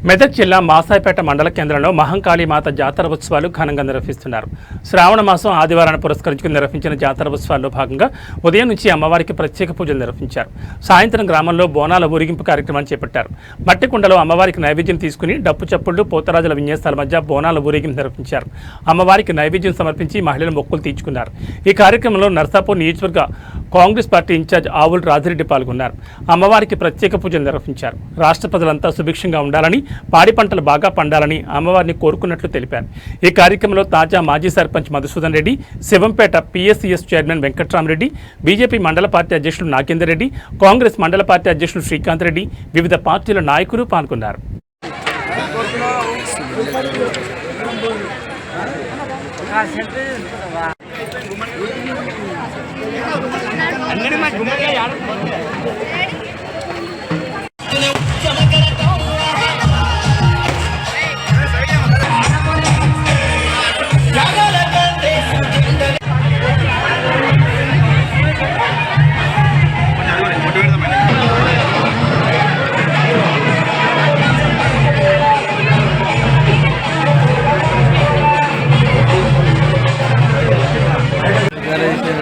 మెదక్ జిల్లా మాసాయిపేట మండల కేంద్రంలో మహంకాళి మాత జాతర ఉత్సవాలు ఘనంగా నిర్వహిస్తున్నారు. శ్రావణ మాసం ఆదివారాన్ని పురస్కరించుకుని నిర్వహించిన జాతర ఉత్సవాల్లో భాగంగా ఉదయం నుంచి అమ్మవారికి ప్రత్యేక పూజలు నిర్వహించారు. సాయంత్రం గ్రామంలో బోనాల ఊరేగింపు కార్యక్రమాన్ని చేపట్టారు. మట్టి కుండలో అమ్మవారికి నైవేద్యం తీసుకుని డప్పు చప్పుళ్లు పోతరాజుల విన్యాసాల మధ్య బోనాల ఊరేగింపు నిర్వహించారు. అమ్మవారికి నైవేద్యం సమర్పించి మహిళలు మొక్కులు తీర్చుకున్నారు. ఈ కార్యక్రమంలో నర్సాపూర్ నియోజకవర్గ కాంగ్రెస్ పార్టీ ఇన్ఛార్జ్ ఆవుల రాజిరెడ్డి పాల్గొన్నారు. అమ్మవారికి ప్రత్యేక పూజలు నిర్వహించారు. రాష్ట్ర ప్రజలంతా సుభిక్షంగా ఉండాలని, పాడి పంటలు బాగా పండాలని అమ్మవారిని కోరుకున్నట్లు తెలిపారు. ఈ కార్యక్రమంలో తాజా మాజీ sarpanch Madhusudan Reddy, Shivampet PSCS chairman Venkatramareddy, BJP మండల పార్టీ అధ్యక్షులు నాగేందర్ రెడ్డి, కాంగ్రెస్ మండల పార్టీ అధ్యక్షులు శ్రీకాంత్ రెడ్డి, వివిధ పార్టీల నాయకులు పాల్గొన్నారు.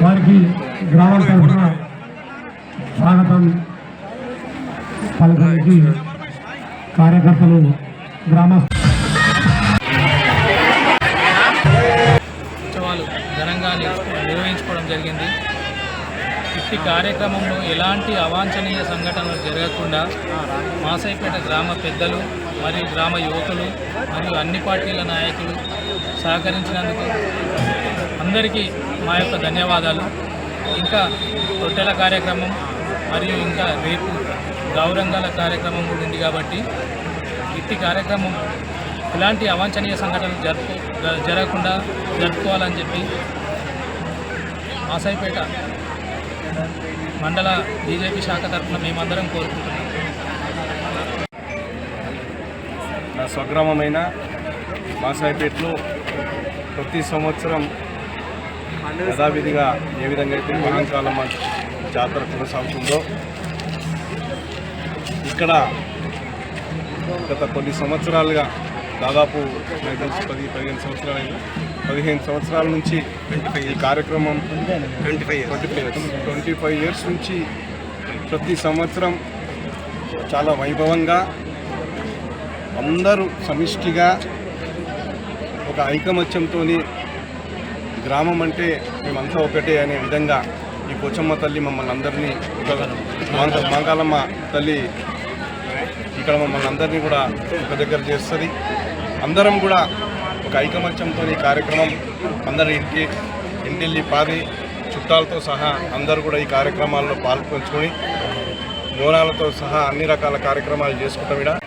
వారికి గ్రామం తరఫున స్వాగతం పలకడానికి కార్యకర్తలు ఉత్సవాలు ఘనంగా నిర్వహించుకోవడం జరిగింది. ఇట్టి కార్యక్రమంలో ఎలాంటి అవాంఛనీయ సంఘటనలు జరగకుండా మాసాయిపేట గ్రామ పెద్దలు మరియు గ్రామ యువకులు మరియు అన్ని పార్టీల నాయకులు సహకరించినందుకు అందరికీ మా యొక్క ధన్యవాదాలు. ఇంకా రొట్టెల కార్యక్రమం మరియు ఇంకా రేపు గౌరంగాల కార్యక్రమం కూడా ఉంది కాబట్టి ఇట్టి కార్యక్రమం ఇలాంటి అవాంఛనీయ సంఘటనలు జరగకుండా జరుపుకోవాలని చెప్పి మాసాయిపేట మండల బీజేపీ శాఖ తరఫున మేమందరం కోరుకుంటున్నాం. నా స్వగ్రామమైన మాసాయిపేటలో ప్రతి సంవత్సరం యథావిధిగా ఏ విధంగా అయితే మహంకాళమ్మ జాతర కొనసాగుతుందో ఇక్కడ గత కొన్ని సంవత్సరాలుగా దాదాపు నాకు తెలిసి 15 సంవత్సరాల నుంచి ఈ కార్యక్రమం 25 ఇయర్స్ నుంచి ప్రతి సంవత్సరం చాలా వైభవంగా అందరూ సమిష్టిగా ఒక ఐకమత్యంతో గ్రామం అంటే మేమంతా ఒకటే అనే విధంగా ఈ పోచమ్మ తల్లి మమ్మల్ని అందరినీ మహంకాళమ్మ తల్లి ఇక్కడ మమ్మల్ని అందరినీ కూడా ఒక దగ్గర చేస్తుంది. అందరం కూడా ఒక ఐకమత్యంతో ఈ కార్యక్రమం అందరి ఇంటిల్లి పాది చుట్టాలతో సహా అందరూ కూడా ఈ కార్యక్రమాల్లో పాల్పంచుకొని బోనాలతో సహా అన్ని రకాల కార్యక్రమాలు చేసుకుంటాం.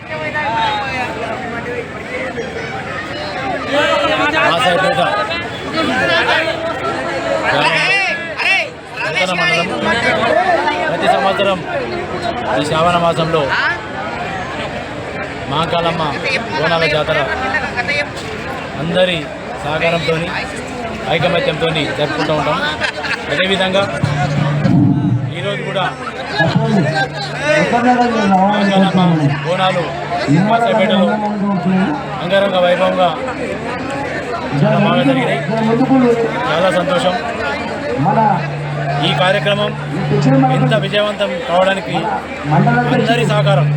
ప్రతి సంవత్సరం ఈ శ్రావణ మాసంలో మహంకాళమ్మ బోనాల జాతర అందరి సహకారంతో ఐకమత్యంతో జరుపుకుంటూ ఉంటాం. అదేవిధంగా ఈరోజు కూడా మహంకాళమ్మ బోనాలు మాసాయిపేటలో అంగరంగ వైభవంగా చాలా బాగా జరిగినాయి. చాలా సంతోషం. ఈ కార్యక్రమం ఇంత విజయవంతం కావడానికి అందరి సహకారం